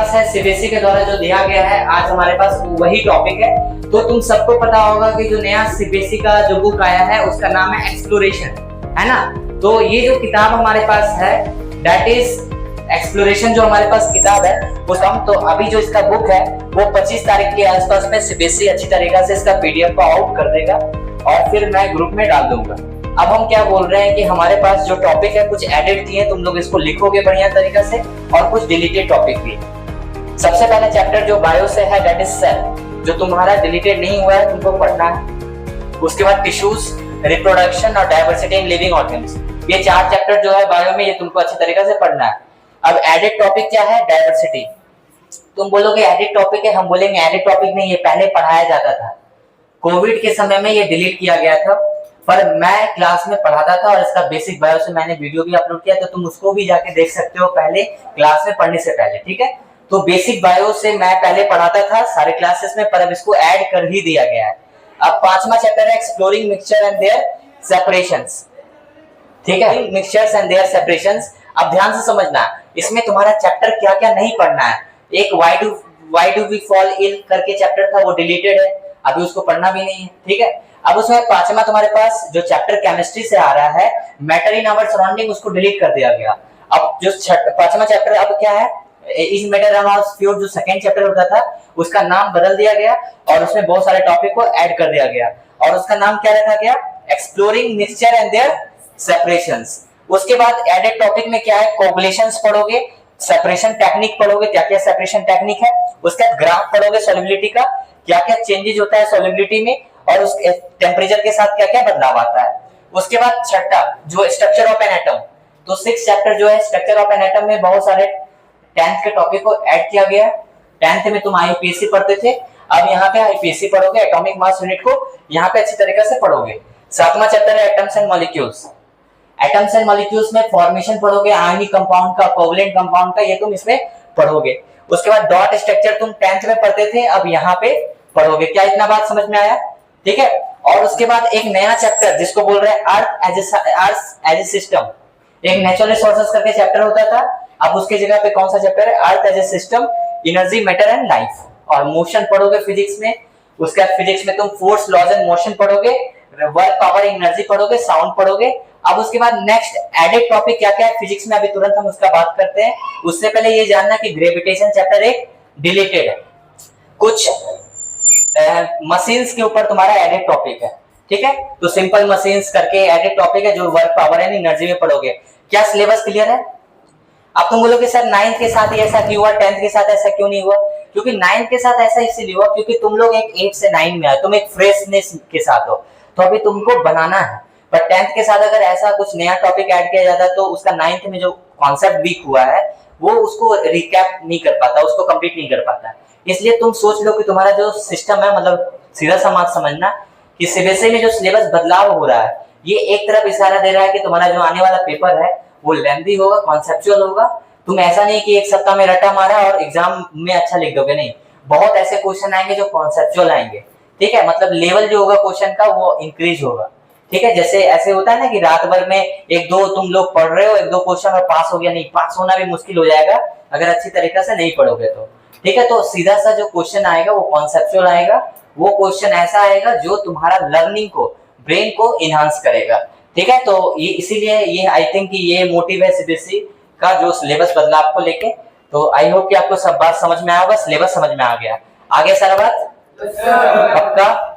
है सीबीएसई के द्वारा जो दिया गया है, आज हमारे पास वही टॉपिक है। तो तुम सबको पता होगा कि जो नया सीबीएसई का जो बुक आया है उसका नाम है एक्सप्लोरेशन, है ना। तो ये जो किताब हमारे पास है दैट इज एक्सप्लोरेशन, जो हमारे पास किताब है वो हम तो अभी जो इसका बुक है वो 25 तारीख के आसपास में सीबीएसई अच्छी तरीके से इसका पीडीएफ को आउट कर देगा और फिर मैं ग्रुप में डाल दूंगा। अब हम क्या बोल रहे हैं कि हमारे पास जो टॉपिक है कुछ एडिट दिए, तुम लोग इसको लिखोगे बढ़िया तरीका से, और कुछ डिलीटेड टॉपिक भी। सबसे पहला चैप्टर जो बायो से है दैट इज सेल, जो तुम्हारा डिलीटेड नहीं हुआ है, तुमको पढ़ना है। उसके बाद टिश्यूज, रिप्रोडक्शन और डाइवर्सिटी इन लिविंग ऑर्गन्स, ये 4 चैप्टर जो है बायो में, ये तुमको अच्छी तरीके से पढ़ना है। अब एडिट टॉपिक क्या है? डाइवर्सिटी। तुम बोलोगे एडिट टॉपिक है, हम बोलेंगे एडिट टॉपिक नहीं, ये पहले पढ़ाया जाता था। कोविड के समय में ये डिलीट किया गया था, पर मैं क्लास में पढ़ाता था और इसका बेसिक बायो से मैंने वीडियो भी अपलोड किया, तो तुम उसको भी जाके देख सकते हो पहले क्लास में पढ़ने से पहले, ठीक है। तो बेसिक बायो से मैं पहले पढ़ाता था सारे क्लासेस में, पर अब इसको ऐड कर ही दिया गया है। अब 5वां चैप्टर है exploring mixture and their separations, ठीक है, मिक्सचर्स एंड देयर सेपरेशंस। अब ध्यान से समझना, इसमें तुम्हारा चैप्टर क्या क्या नहीं पढ़ना है। एक why do we fall ill करके चैप्टर था, वो डिलीटेड है, अभी उसको पढ़ना भी नहीं है, ठीक है। अब उसमें 5वां तुम्हारे पास जो चैप्टर केमिस्ट्री से आ रहा है, मैटर इन आवर सराउंडिंग, उसको डिलीट कर दिया गया। अब जो 5वां चैप्टर अब क्या है, इस मैटर अबाउट फ्यूड, जो सेकंड चैप्टर होता था उसका नाम बदल दिया गया और उसमें बहुत सारे टॉपिक को ऐड कर दिया गया और उसका नाम क्या रखा गया? Exploring mixture and their separations. उसके बाद एडेड टॉपिक में क्या है? कोगुलेशंस पढ़ोगे, सेपरेशन टेक्निक पढ़ोगे, क्या क्या सेपरेशन टेक्निक है। उसके बाद ग्राफ पढ़ोगे सॉल्युबिलिटी का, क्या क्या चेंजेस होता है सॉल्युबिलिटी में और उस टेम्परेचर के साथ क्या क्या बदलाव आता है। उसके बाद छठा जो स्ट्रक्चर ऑफ एन एटम, तो 6 चैप्टर जो है स्ट्रक्चर ऑफ एन एटम में बहुत सारे 10th के टॉपिक को ऐड किया गया है। 10th में तुम आईपीएससी पढ़ते थे, अब यहाँ पे आईपीएससी पढ़ोगे, एटॉमिक मास यूनिट को यहाँ पे अच्छी तरीके से पढ़ोगे। 7वां चैप्टर है atoms and molecules. Atoms and molecules में फॉर्मेशन पढ़ोगे, आयनिक कंपाउंड का, कोवलेंट कंपाउंड का, ये तुम इसमें पढ़ोगे। उसके बाद डॉट स्ट्रक्चर तुम 10th में पढ़ते थे, अब यहाँ पे पढ़ोगे। क्या इतना बात समझ में आया? ठीक है। और उसके बाद एक नया चैप्टर जिसको बोल रहे हैं अर्थ एज ए सिस्टम, एक नेचुरल रिसोर्सेज करके चैप्टर होता था, अब उसके जगह पे कौन सा चैप्टर है? Earth as a system, energy, matter and life. और मोशन पढ़ोगे फिजिक्स में। उसके बाद फिजिक्स में तुम फोर्स, लॉज एंड मोशन पढ़ोगे, वर्क, पावर, एनर्जी पढ़ोगे, साउंड पढ़ोगे। अब उसके बाद नेक्स्ट एडेड टॉपिक क्या क्या है फिजिक्स में, अभी तुरंत हम उसका बात करते हैं। उससे पहले ये जानना कि ग्रेविटेशन चैप्टर एक डिलीटेड है, कुछ मशीन्स के ऊपर तुम्हारा एडेड टॉपिक है, ठीक है। तो सिंपल मशीन्स करके एडेड टॉपिक है जो वर्क, पावर एंड एनर्जी में पढ़ोगे। क्या सिलेबस क्लियर है? अब तुम बोलोगे सर 9th के साथ ऐसा क्यों हुआ, 10th के साथ ऐसा क्यों नहीं हुआ? क्योंकि 9th के साथ ऐसा इसलिए हुआ क्योंकि तुम लोग एक 8 से 9 में आए, तुम एक फ्रेशनेस के साथ हो, तो अभी तुमको बनाना है। पर 10th के साथ अगर ऐसा कुछ नया टॉपिक ऐड किया जाता तो उसका 9th में जो कॉन्सेप्ट वीक हुआ है वो उसको रिकैप नहीं कर पाता, उसको कंप्लीट नहीं कर पाता। इसलिए तुम सोच लो कि तुम्हारा जो सिस्टम है, मतलब सीधा सा मत समझना कि सीबीएसई में जो सिलेबस बदलाव हो रहा है, ये एक तरफ इशारा दे रहा है कि तुम्हारा जो आने वाला पेपर है वो लेंथी होगा, कॉन्सेप्चुअल होगा। तुम ऐसा नहीं कि एक सप्ताह में रटा मारा और एग्जाम में अच्छा लिख दोगे, नहीं, बहुत ऐसे क्वेश्चन आएंगे जो कॉन्सेप्चुअल आएंगे, ठीक है। मतलब लेवल जो होगा क्वेश्चन का वो इंक्रीज होगा, ठीक है। जैसे ऐसे होता है ना कि रात भर में एक दो तुम लोग पढ़ रहे हो, एक दो क्वेश्चन और पास हो गया, नहीं, पास होना भी मुश्किल हो जाएगा अगर अच्छी तरीके से नहीं पढ़ोगे तो, ठीक है। तो सीधा सा जो क्वेश्चन आएगा वो कॉन्सेप्चुअल आएगा, वो क्वेश्चन ऐसा आएगा जो तुम्हारा लर्निंग को, ब्रेन को इनहांस करेगा, ठीक है। तो ये इसीलिए ये आई थिंक कि ये मोटिव है सीबीएसई का जो सिलेबस बदलाव को लेके। तो आई होप कि आपको सब बात समझ में आया होगा, सिलेबस समझ में आ गया। आगे सारा बात पक्का?